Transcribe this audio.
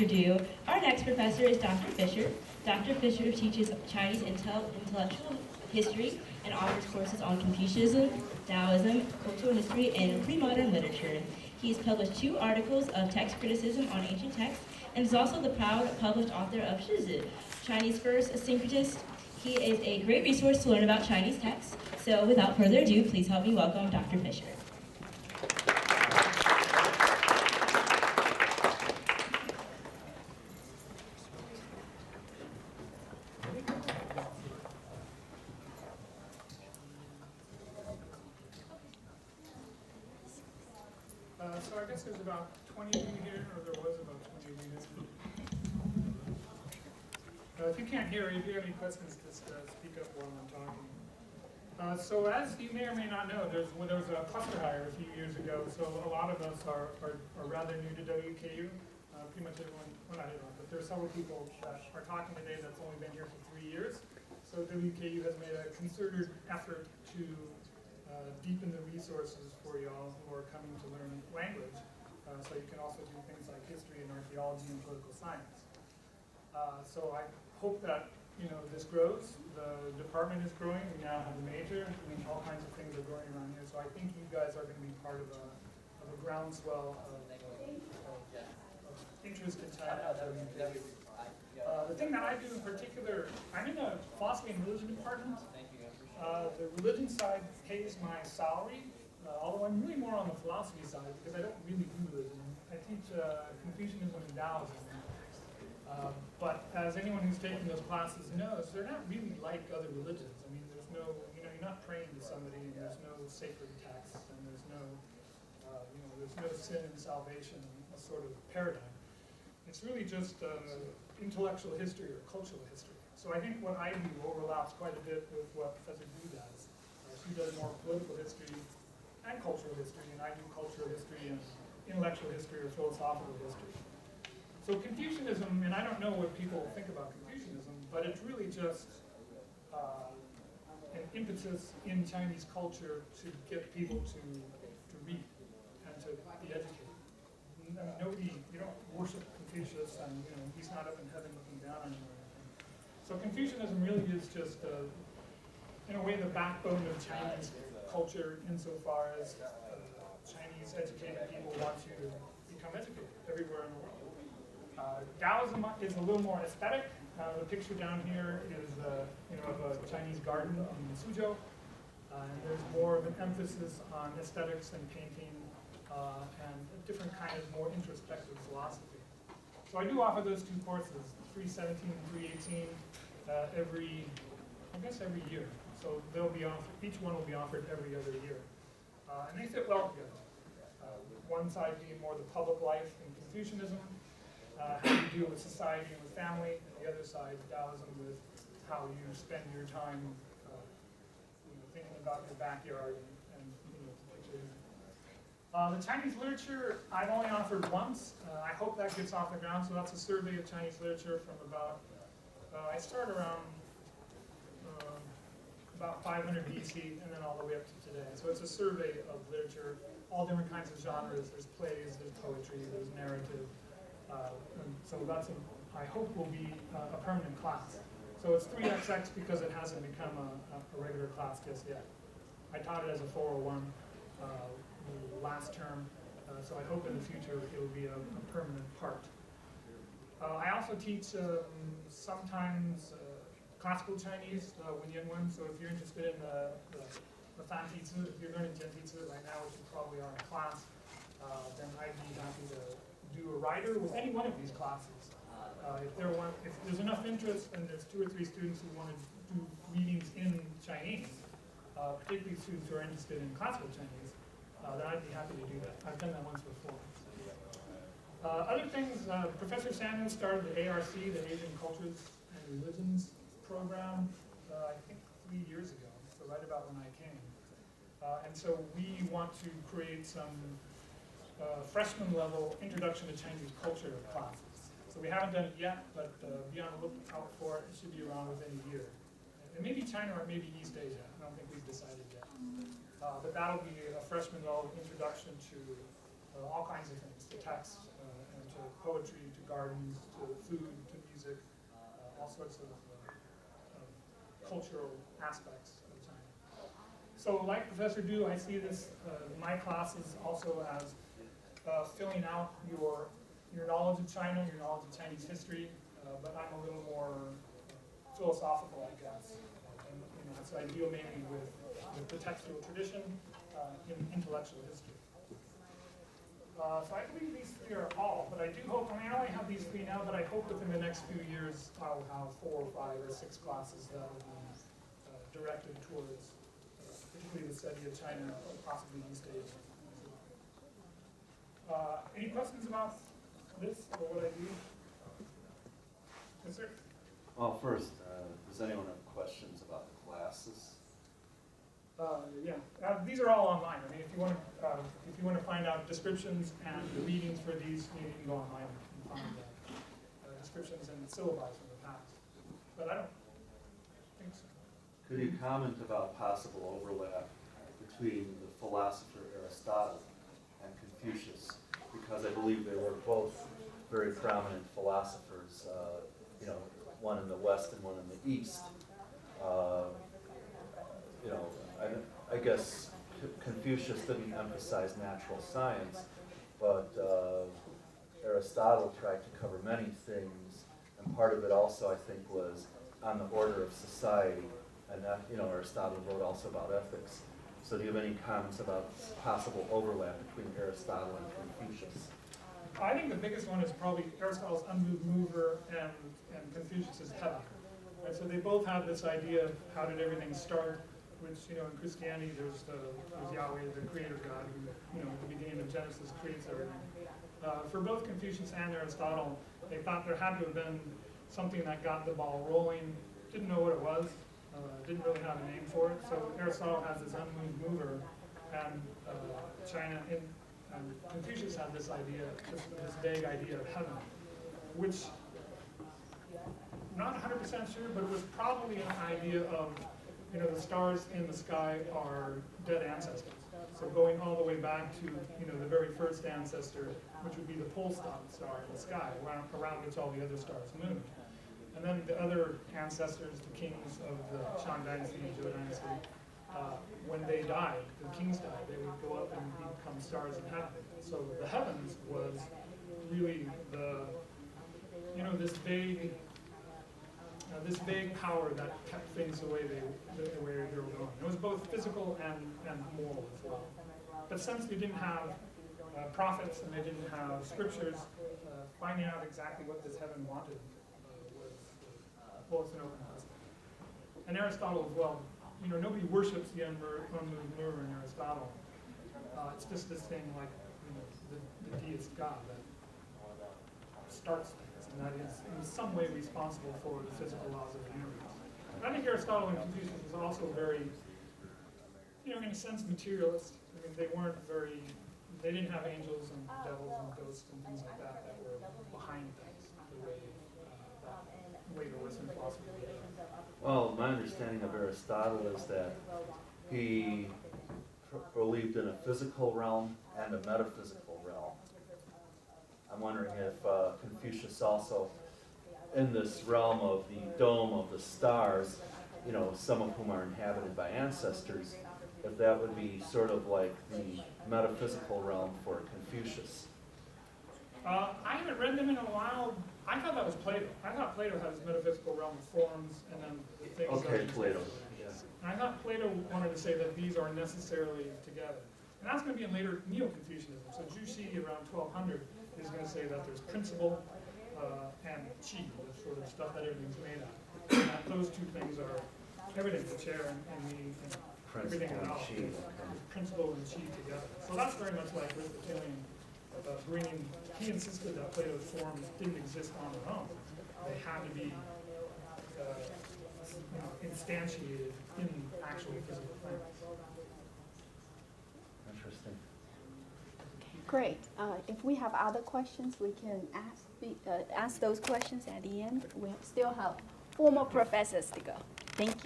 ado, our next professor is Dr. Fischer. Dr. Fischer teaches Chinese intellectual history and offers courses on Confucianism, Taoism, cultural history, and pre-modern literature. He has published 2 articles of text criticism on ancient texts and is also the proud published author of Shizi, Chinese first syncretist. He is a great resource to learn about Chinese texts. So without further ado, please help me welcome Dr. Fischer. So I guess there's about 20 of you here, or there was about 20 of you here. If you can't hear, if you have any questions, just speak up while I'm talking. So as you may or may not know, there was a cluster hire a few years ago, so a lot of us are rather new to WKU. Pretty much everyone, well not everyone, but there are several people that are talking today that's only been here for 3 years. So WKU has made a concerted effort to deepen the resources for y'all who are coming to learn language. So you can also do things like history and archaeology and political science. So I hope that this grows. The department is growing. We now have a major. I mean, all kinds of things are growing around here. So I think you guys are going to be part of a groundswell of interest in China. The thing that I do in particular, I'm in the philosophy and religion department. The religion side pays my salary, although I'm really more on the philosophy side because I don't really do religion. I teach Confucianism and Taoism. But as anyone who's taken those classes knows, they're not really like other religions. I mean, there's no, you're not praying to somebody, and there's no sacred text, and there's no, there's no sin and salvation, a sort of paradigm. It's really just intellectual history or cultural history. So I think what I do overlaps quite a bit with what Professor Gu does. She does more political history and cultural history, and I do cultural history and intellectual history or philosophical history. So Confucianism, and I don't know what people think about Confucianism, but it's really just an impetus in Chinese culture to get people to read and to be educated. Nobody, you don't worship Confucius, and he's not up in heaven looking down on you or anything. So Confucianism really is just, in a way, the backbone of Chinese culture insofar as Chinese educated people want you to become educated everywhere in the world. Taoism is a little more aesthetic. The picture down here is of a Chinese garden in Suzhou. And there's more of an emphasis on aesthetics and painting and a different kind of more introspective philosophy. So I do offer those 2 courses, 317 and 318, every year. So they'll be offered, each one will be offered every other year. And they fit well together. One side being more the public life and Confucianism, how you deal with society and with family, and the other side, Taoism, with how you spend your time thinking about your backyard and the Chinese literature, I've only offered once. I hope that gets off the ground. So that's a survey of Chinese literature from about, I started around about 500 BC and then all the way up to today. So it's a survey of literature, all different kinds of genres. There's plays, there's poetry, there's narrative. And so that's, I hope, will be a permanent class. So it's 3XX because it hasn't become a regular class just yet. I taught it as a 401 last term, so I hope in the future it will be a permanent part. I also teach sometimes classical Chinese, Wen. So if you're interested in the Fan Tzu, if you're learning Jian Tzu right now, which you probably are in class, then I'd be happy to do a writer with any one of these classes. If there's enough interest and there's 2 or 3 students who want to do readings in Chinese, particularly students who are interested in classical Chinese, then I'd be happy to do that. I've done that once before. Other things, Professor Samuel started the ARC, the Asian Cultures and Religions program, I think 3 years ago, so right about when I came. And so we want to create some freshman level introduction to Chinese culture classes. So we haven't done it yet, but be on the lookout for it. It should be around within a year. It may be China or it may be East Asia. I don't think we've decided yet. But that'll be a freshman level introduction to all kinds of things, to text and to poetry, to gardens, to food, to music, all sorts of cultural aspects of China. So like Professor Du, I see this, my classes also as filling out your knowledge of China, your knowledge of Chinese history, but I'm a little more philosophical, I guess. And, so I deal mainly with the textual tradition in intellectual history. So I believe these three are all, but I do hope, I only have these three now, but I hope within the next few years I'll have 4 or 5 or 6 classes that will be directed towards particularly the study of China, possibly East Asia. Any questions about this or what I do? Yes, sir? Well, first, does anyone have questions about the classes? Yeah, these are all online. I mean, if you want to find out descriptions and the readings for these, you can go online and find descriptions and syllabi from the past. But I don't think so. Could you comment about possible overlap between the philosopher Aristotle and Confucius? Because I believe they were both very prominent philosophers, one in the West and one in the East. I guess Confucius didn't emphasize natural science, but Aristotle tried to cover many things, and part of it also, I think, was on the order of society, and that, Aristotle wrote also about ethics. So do you have any comments about possible overlap between Aristotle and Confucius? I think the biggest one is probably Aristotle's unmoved mover and Confucius's heaven. Right? So they both have this idea of how did everything start, which, in Christianity there's Yahweh, the creator God, who, at the beginning of Genesis creates everything. For both Confucius and Aristotle, they thought there had to have been something that got the ball rolling, didn't know what it was, didn't really have a name for it. So Aristotle has this unmoved mover, and Confucius had this idea, this vague idea of heaven, which I'm not 100% sure, but it was probably an idea of, the stars in the sky are dead ancestors. So going all the way back to, the very first ancestor, which would be the pole star in the sky, around which all the other stars moved. And then the other ancestors, the kings of the Shang Dynasty and Zhou Dynasty, when they died, the kings died, they would go up and become stars in heaven. So the heavens was really this vague power that kept things the way they were going. It was both physical and moral as well. But since they didn't have prophets and they didn't have scriptures, finding out exactly what this heaven wanted was an open question. And Aristotle as well. Nobody worships the unmoved mover in Aristotle. It's just this thing like the deist God that starts things, and that is in some way responsible for the physical laws of the universe. And I think Aristotle and Confucius was also very, in a sense, materialist. I mean, they didn't have angels and devils and ghosts and things like that were behind things the way the Western philosophy did. Well, my understanding of Aristotle is that he believed in a physical realm and a metaphysical realm. I'm wondering if Confucius also, in this realm of the dome of the stars, some of whom are inhabited by ancestors, if that would be sort of like the metaphysical realm for Confucius. I haven't read them in a while. I thought that was Plato. I thought Plato had his metaphysical realm of forms and then the things. Okay, Plato. Yeah. And I thought Plato wanted to say that these are necessarily together. And that's going to be in later Neo-Confucianism. So Zhu Xi around 1200 is going to say that there's principle and qi, the sort of stuff that everything's made of. And that those two things are everything, the chair and the everything in all. Principle and qi together. So that's very much like Aristotelian. He insisted that Plato's forms didn't exist on their own. They had to be instantiated in actual physical things. Interesting. Great. If we have other questions, we can ask those questions at the end. We still have 4 more professors to go. Thank you.